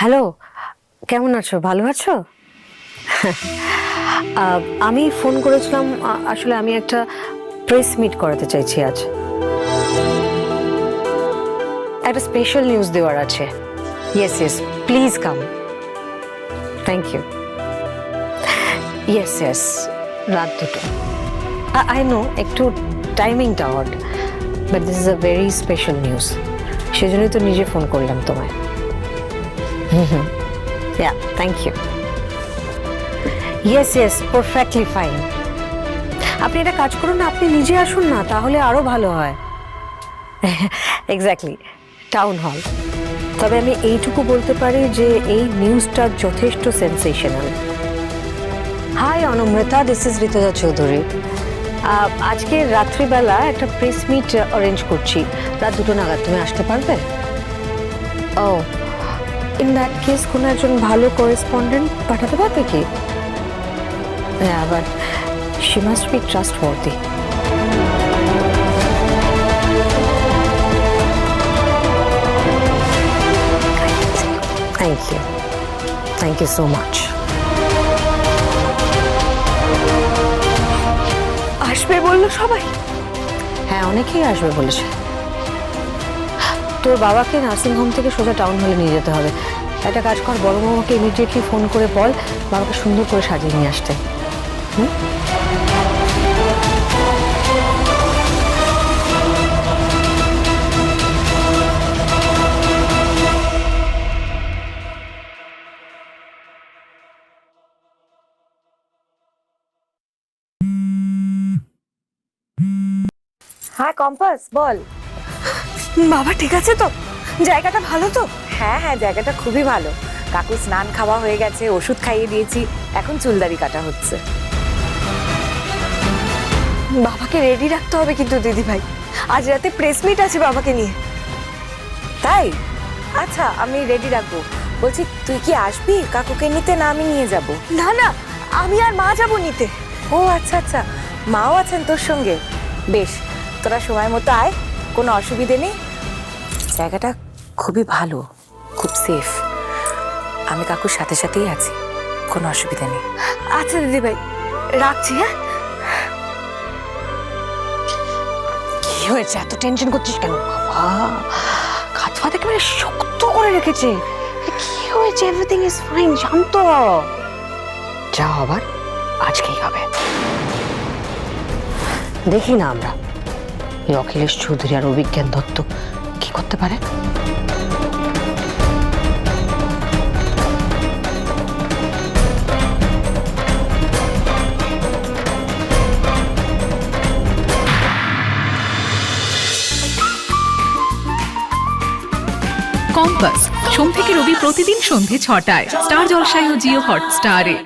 Hello, কেমন আছো? ভালো আছো? আমি ফোন করেছিলাম, আসলে আমি একটা প্রেস মিট করাতে চাইছি আজ। একটা স্পেশাল নিউজ দেওয়ার আছে। Yes yes, please come. Thank you. Yes yes, রাত 2টো। আই নো একটু টাইমিংটা odd, but this is a very special news. সেজন্যই তো নিজে ফোন করলাম তোমায়। Yeah, thank you. Yes, yes, perfectly fine. আপনি একটা কাজ করুন না, আপনি নিজে আসুন না, তাহলে আরো ভালো হয়। Exactly, town hall. তবে আমি এইটুকু বলতে পারি যে এই নিউজটা যথেষ্ট sensational. Hi Anamrita, this is Rituja Chowdhury. আজকে রাত্রিবেলা একটা প্রেস মিট অ্যারেঞ্জ করছি, রাত 2টো নাগাদ। তুমি আসতে পারবে? ও, ইন দ্যাট কেস কোনো একজন ভালো করেসপন্ডেন্ট পাঠাতে পারবে কি? হ্যাঁ, but she must be trustworthy. Thank you, thank you so much. আসবে বললো সবাই? হ্যাঁ, অনেকেই আসবে বলেছে। তোর বাবাকে নার্সিং হোম থেকে সোজা টাউন হলে নিয়ে যেতে হবে। একটা কাজ কর, বড় মামাকে ইমিডিয়েটলি ফোন করে বল বাবাকে সুন্দর করে সাজিয়ে নিয়ে আসতে। হ্যাঁ কম্পাস বল। বাবা ঠিক আছে তো? জায়গাটা ভালো তো? হ্যাঁ হ্যাঁ, জায়গাটা খুবই ভালো। কাকু স্নান খাওয়া হয়ে গেছে, ওষুধ খাইয়ে দিয়েছি, এখন চুলদাড়ি কাটা হচ্ছে। বাবাকে রেডি রাখতে হবে কিন্তু দিদি ভাই, আজ রাতে প্রেস মিট আছে বাবাকে নিয়ে। তাই? আচ্ছা, আমি রেডি রাখবো। বলছি তুই কি আসবি কাকুকে নিতে, না আমি নিয়ে যাব? না না, আমি আর মা যাবো নিতে। ও আচ্ছা আচ্ছা, মাও আছেন তোর সঙ্গে? বেশ, তোরা সময় মতো আয়, কোনো অসুবিধে নেই। জায়গাটা খুবই ভালো, খুব সেফ। আমি কাকুর সাথে সাথেই আছি, কোনো অসুবিধা নেই। আচ্ছা দিদি ভাই, রাখছি। হ্যাঁ, কি হয়েছে, এত টেনশন করছিস কেন? বাবা কাজ ফাত একেবারে শক্ত করে রেখেছে। কি হয়েছে? এভরিথিং ইজ ফাইন, শান্ত যা হবার আজকেই হবে। দেখি না আমরা এই অখিলেশ চৌধুরী আর অভিজ্ঞান দত্ত কি করতে পারে। কম্পাস সোম থেকে রবি প্রতিদিন সন্ধে 6টায় স্টার জলসায় ও জিও হটস্টারে।